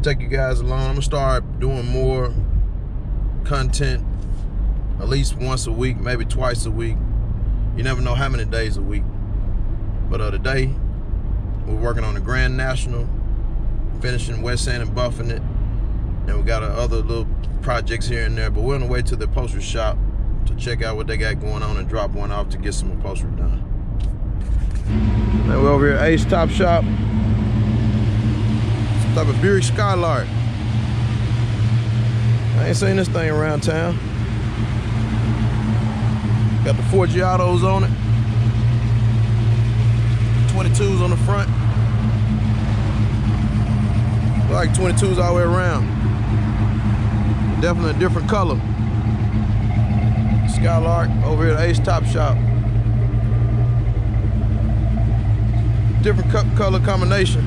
take you guys along. I'm gonna start doing more content at least once a week, maybe twice a week. You never know how many days a week. But today, we're working on the Grand National, finishing wet sand and buffing it. And we got other little projects here and there, but we're on the way to the upholstery shop to check out what they got going on and drop one off to get some upholstery done. Now we're over here at Ace Top Shop. Some type of Buick Skylark. I ain't seen this thing around town. Got the 4 Giottos on it. 22s on the front. Like 22s all the way around. Definitely a different color. Skylark over here at Ace Top Shop. Different color combination.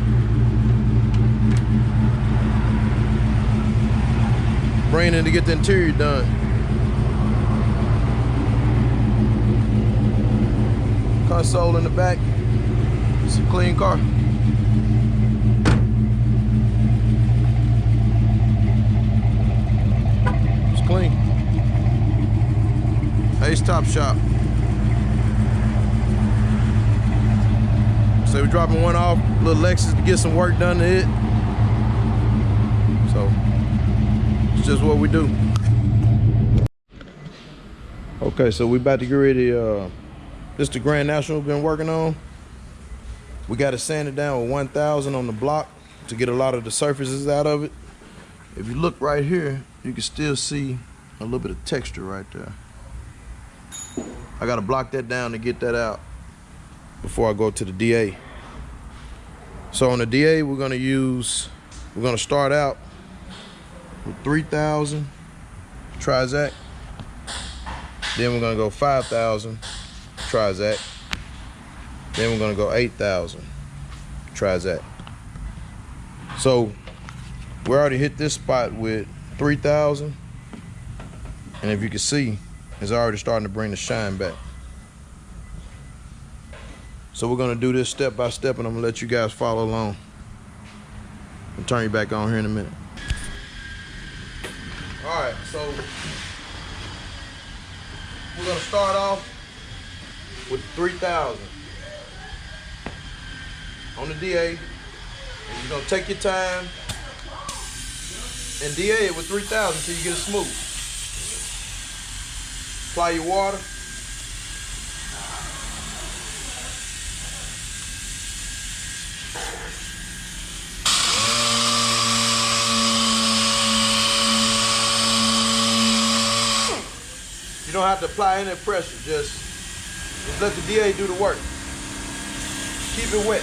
Bringing in to get the interior done. Console in the back. It's a clean car. It's clean. Ace Top Shop. So we're dropping one off, little Lexus, to get some work done to it. So it's just what we do. Okay, so we about to get ready. This is the Grand National we've been working on. We got it sanded down with 1000 on the block to get a lot of the surfaces out of it. If you look right here, you can still see a little bit of texture right there. I gotta block that down to get that out before I go to the DA. So on the DA, we're gonna start out with 3000 Trizac. Then we're gonna go 5000 Trizac. Then we're gonna go 8000 Trizac. So we already hit this spot with 3000, and if you can see, it's already starting to bring the shine back. So we're gonna do this step by step, and I'm gonna let you guys follow along. I'll turn you back on here in a minute. All right, so we're gonna start off with 3000 on the DA. And you're gonna take your time and DA it with 3000 until you get it smooth. Apply your water. You don't have to apply any pressure, just let the DA do the work. Keep it wet.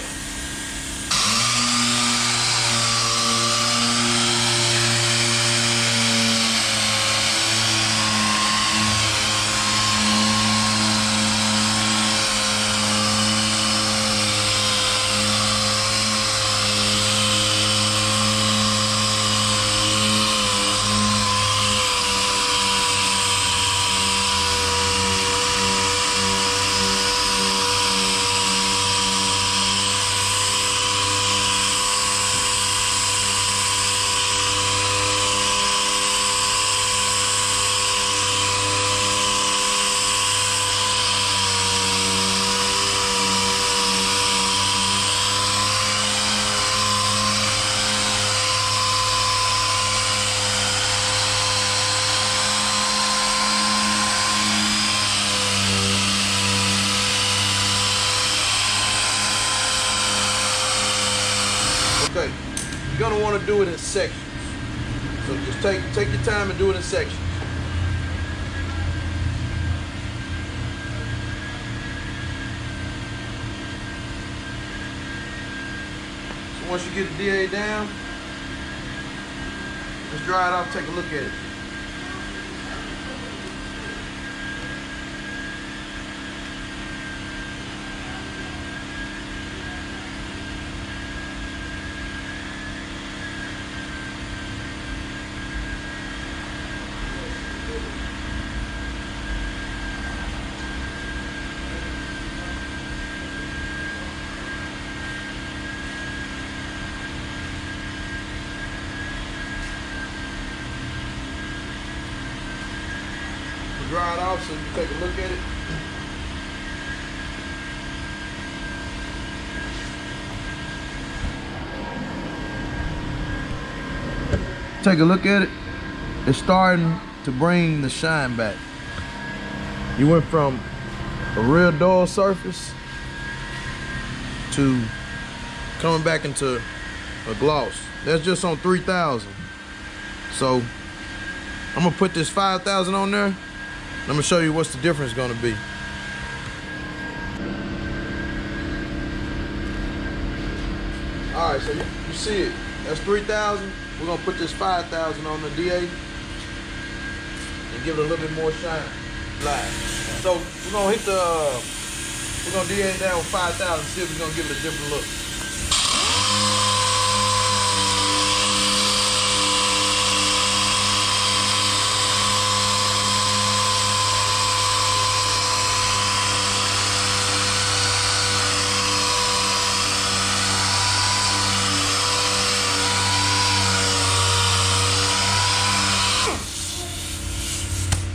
Okay, you're gonna want to do it in sections. So just take your time and do it in sections. So once you get the DA down, let's dry it off, take a look at it. dried off so you can take a look at it. Take a look at it. It's starting to bring the shine back. You went from a real dull surface to coming back into a gloss. That's just on 3,000. So I'm gonna put this 5,000 on there. And I'm gonna show you what's the difference gonna be. All right, so you see it. That's 3,000. We're gonna put this 5,000 on the DA and give it a little bit more shine. Live. So we're gonna hit the, we're gonna DA it down with 5,000. See if it's gonna give it a different look.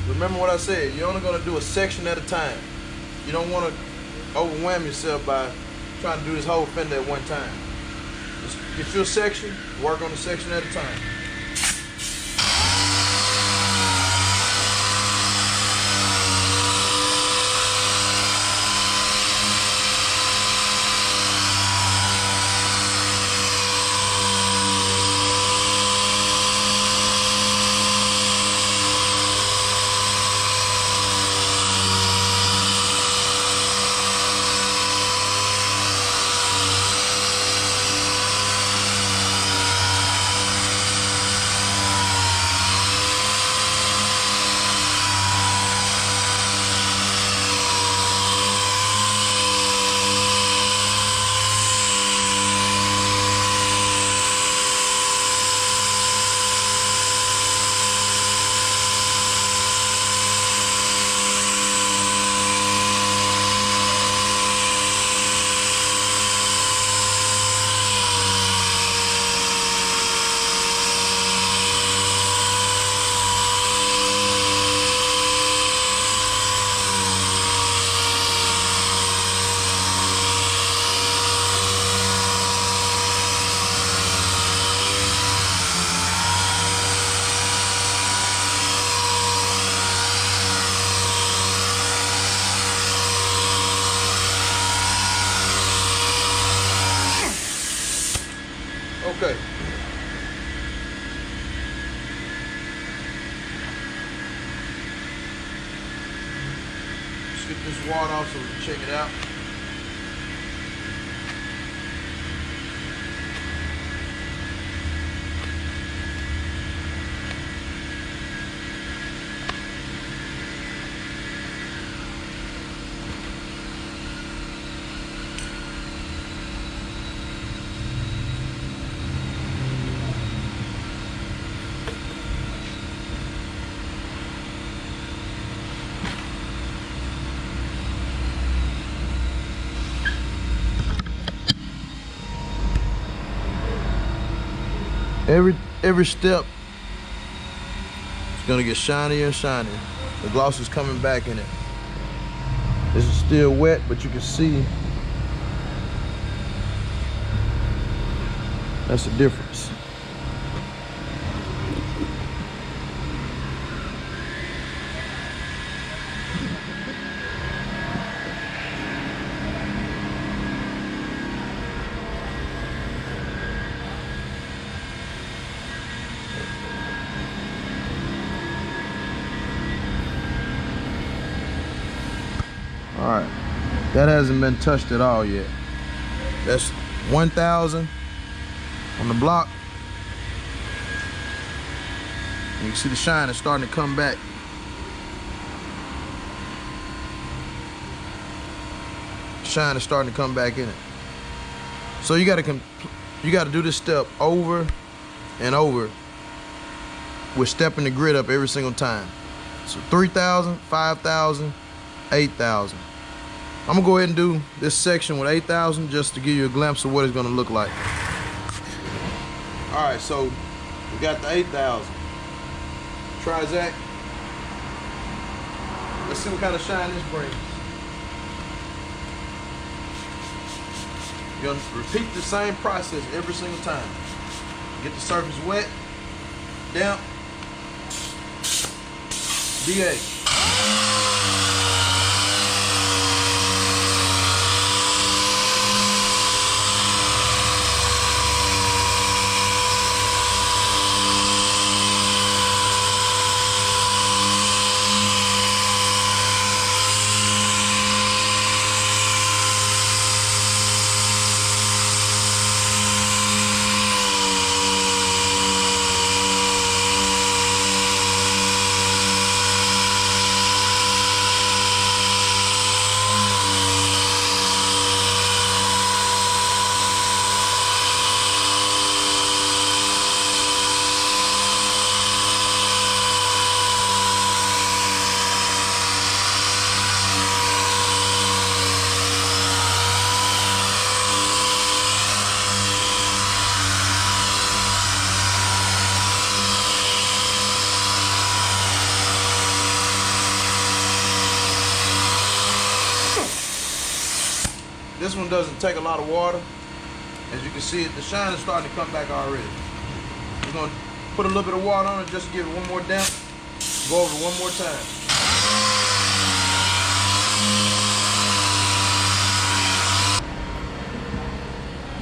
Remember what I said, you're only gonna do a section at a time. You don't wanna overwhelm yourself by trying to do this whole fender at one time. Just get your section, work on the section at a time. Okay. Let's get this water off so we can check it out. Every step is gonna get shinier and shinier. The gloss is coming back in it. This is still wet, but you can see that's the difference. All right, that hasn't been touched at all yet. That's 1,000 on the block. And you can see the shine is starting to come back. Shine is starting to come back in it. So you gotta do this step over and over with stepping the grit up every single time. So 3,000, 5,000, 8,000. I'm gonna go ahead and do this section with 8,000 just to give you a glimpse of what it's gonna look like. All right, so we got the 8,000. Trizac. Let's see what kind of shine this brings. You're gonna repeat the same process every single time. Get the surface wet, damp, DA. This one doesn't take a lot of water. As you can see, the shine is starting to come back already. We're gonna put a little bit of water on it just to give it one more damp. Go over it one more time.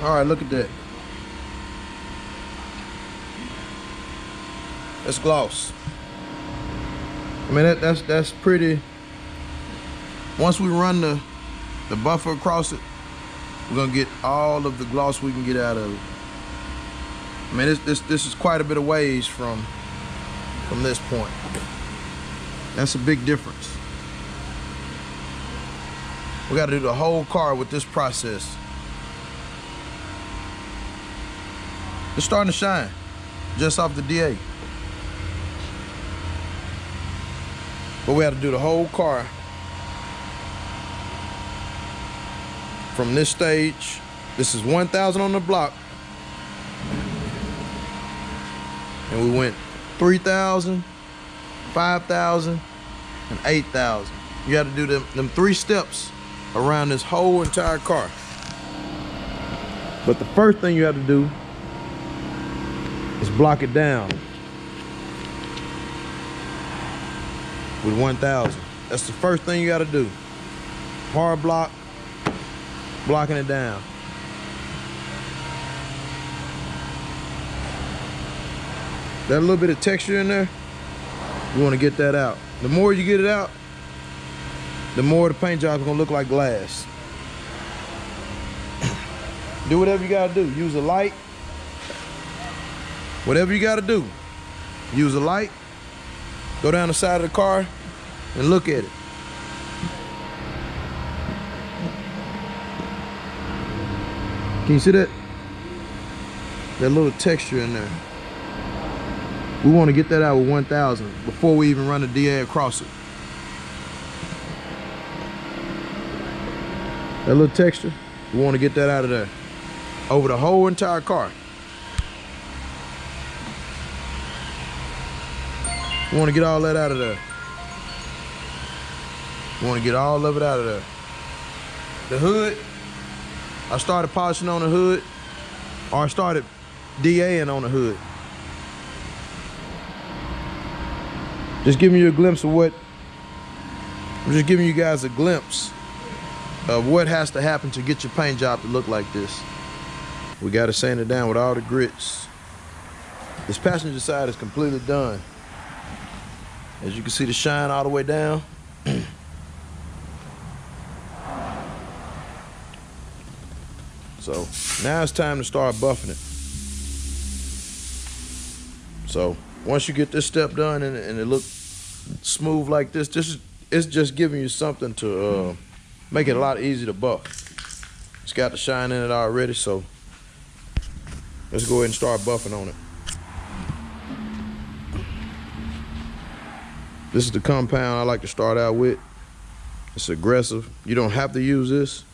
All right, look at that. That's gloss. I mean, that's pretty. Once we run the buffer across it, we're gonna get all of the gloss we can get out of it. I mean, this is quite a bit of ways from this point. That's a big difference. We got to do the whole car with this process. It's starting to shine just off the DA. But we have to do the whole car from this stage. This is 1,000 on the block. And we went 3,000, 5,000, and 8,000. You got to do them 3 steps around this whole entire car. But the first thing you have to do is block it down with 1,000. That's the first thing you got to do. Hard block, blocking it down. That little bit of texture in there, you want to get that out. The more you get it out, the more the paint job is going to look like glass. Do whatever you got to do. Use a light. Whatever you got to do. Use a light. Go down the side of the car and look at it. Can you see that? That little texture in there. We want to get that out with 1,000 before we even run the DA across it. That little texture, we want to get that out of there. Over the whole entire car. We want to get all that out of there. We want to get all of it out of there. The hood, I started polishing on the hood, or I started DAing on the hood. Just giving you a glimpse of what, I'm just giving you guys a glimpse of what has to happen to get your paint job to look like this. We got to sand it down with all the grits. This passenger side is completely done. As you can see, the shine all the way down. So now it's time to start buffing it. So once you get this step done and it looks smooth like this, it's just giving you something to make it a lot easier to buff. It's got the shine in it already, so let's go ahead and start buffing on it. This is the compound I like to start out with. It's aggressive. You don't have to use this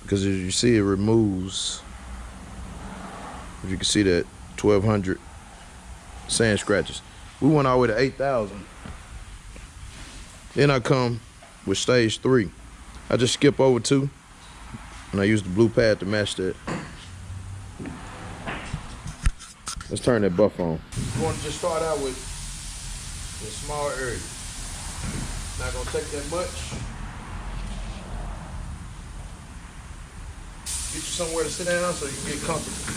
because as you see, it removes, if you can see that, 1,200 sand scratches. We went all the way to 8,000. Then I come with stage 3. I just skip over 2, and I use the blue pad to match that. Let's turn that buff on. You want to just start out with a smaller area. Not gonna take that much. Get you somewhere to sit down so you can get comfortable.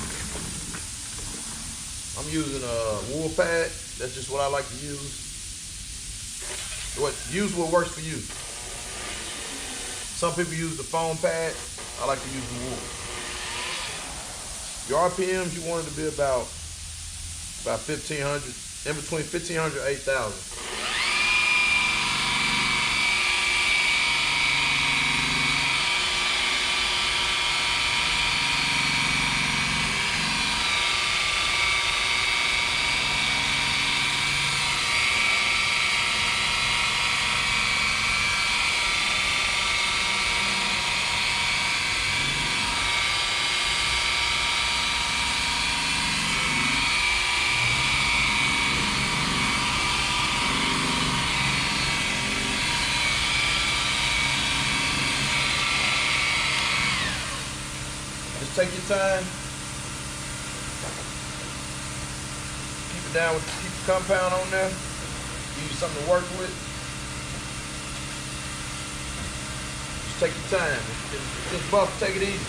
I'm using a wool pad. That's just what I like to use. Use what works for you. Some people use the foam pad. I like to use the wool. Your RPMs, you want it to be about 1,500, in between 1,500 and 8,000. Just take your time. Keep it down keep the compound on there. Give you something to work with. Just take your time. If this buff, take it easy.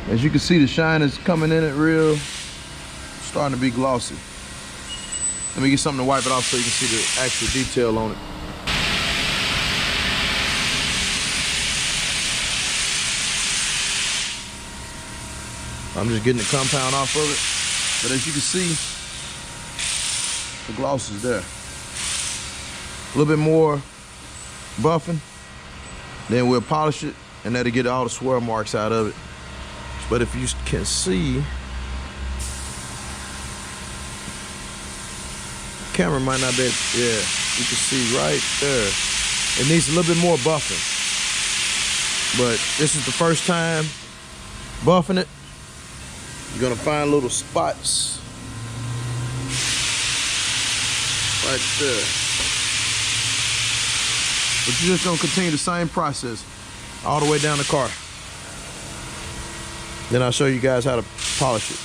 As you can see, the shine is coming in it real, starting to be glossy. Let me get something to wipe it off so you can see the actual detail on it. I'm just getting the compound off of it. But as you can see, the gloss is there. A little bit more buffing, then we'll polish it, and that'll get all the swirl marks out of it. But if you can see, camera might not be, yeah, you can see right there. It needs a little bit more buffing. But this is the first time buffing it. You're gonna find little spots right there. But you're just gonna continue the same process all the way down the car. Then I'll show you guys how to polish it.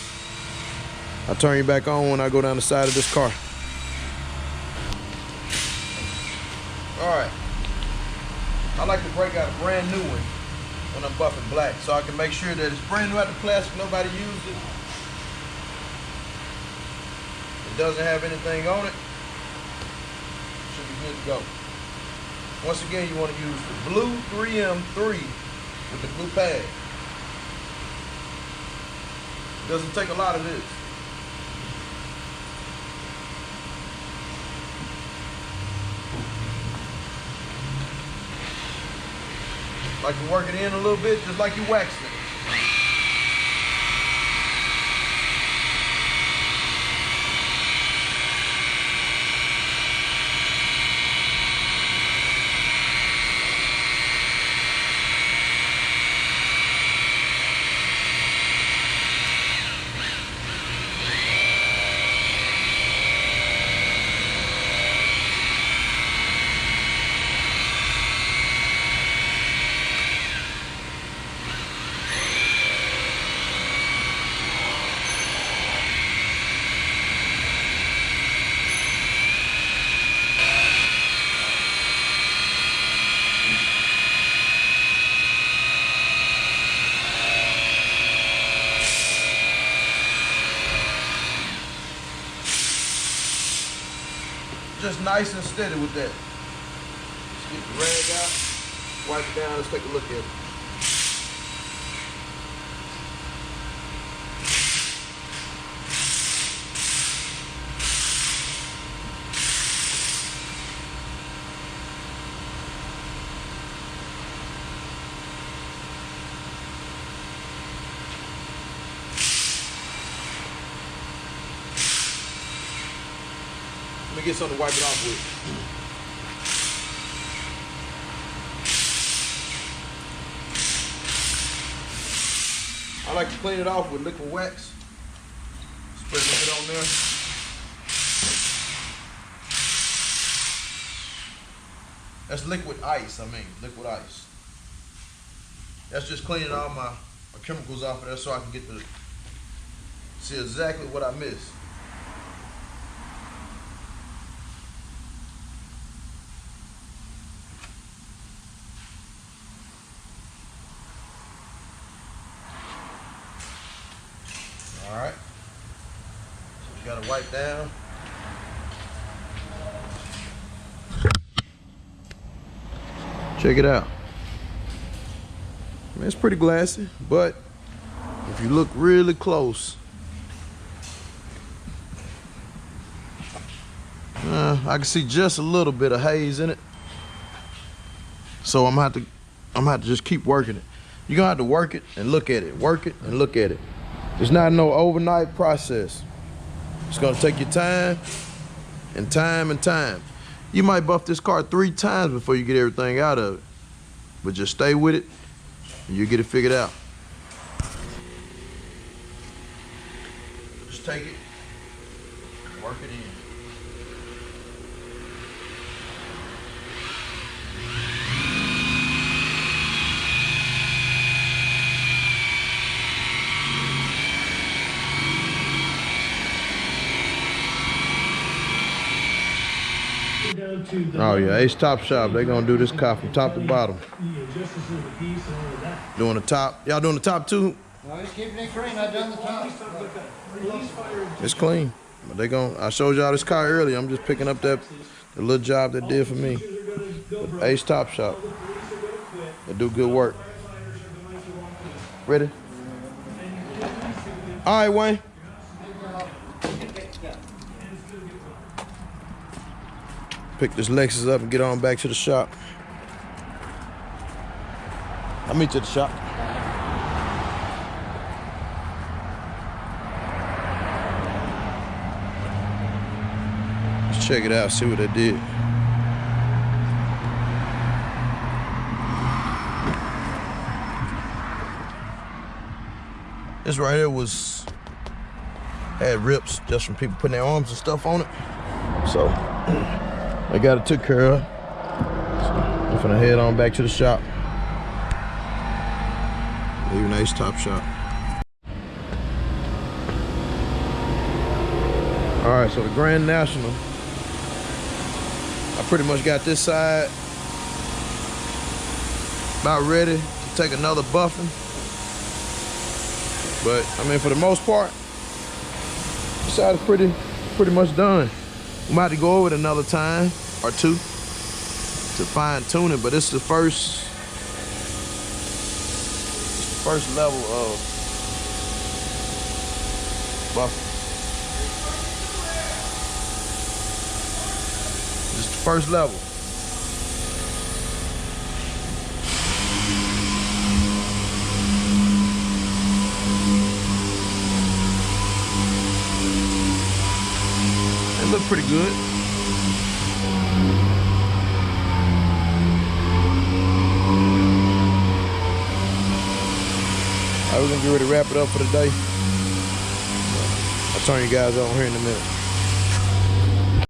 I'll turn you back on when I go down the side of this car. All right. I like to break out a brand new one when I'm buffing black, so I can make sure that it's brand new out the plastic, nobody used it. It doesn't have anything on it. Should be good to go. Once again, you want to use the blue 3M3 with the blue pad. Doesn't take a lot of this. Like you work it in a little bit, just like you waxing it. just nice and steady with that. Let's get the rag out, wipe it down, let's take a look at it. Let me get something to wipe it off with. I like to clean it off with liquid wax. Spray a little bit on there. That's liquid ice, liquid ice. That's just cleaning all my chemicals off of there so I can get to see exactly what I missed. All right, so you gotta wipe down. Check it out. I mean, it's pretty glassy, but if you look really close, I can see just a little bit of haze in it. So I'm gonna have to just keep working it. You're gonna have to work it and look at it, work it and look at it. It's not no overnight process. It's gonna take your time and time and time. You might buff this car 3 times before you get everything out of it. But just stay with it and you'll get it figured out. Just take it, work it in. Oh yeah, Ace Top Shop. They're gonna do this car from top to bottom. Doing the top. Y'all doing the top too? No, he's keeping it clean. I done the top. It's clean. But I showed y'all this car earlier. I'm just picking up the little job they did for me. But Ace Top Shop. They do good work. Ready? All right, Wayne. Pick this Lexus up and get on back to the shop. I'll meet you at the shop. Let's check it out, see what they did. This right here had rips just from people putting their arms and stuff on it. So I got it took care of. So I'm finna head on back to the shop. Leaving Ace Top Shop. All right, so the Grand National. I pretty much got this side about ready to take another buffing. But I mean, for the most part, this side is pretty much done. We might have to go over it another time or two to fine tune it, but it's the first level of buffing. Just the first level. It looked pretty good. All right, we're gonna get ready to wrap it up for the day. I'll turn you guys on here in a minute.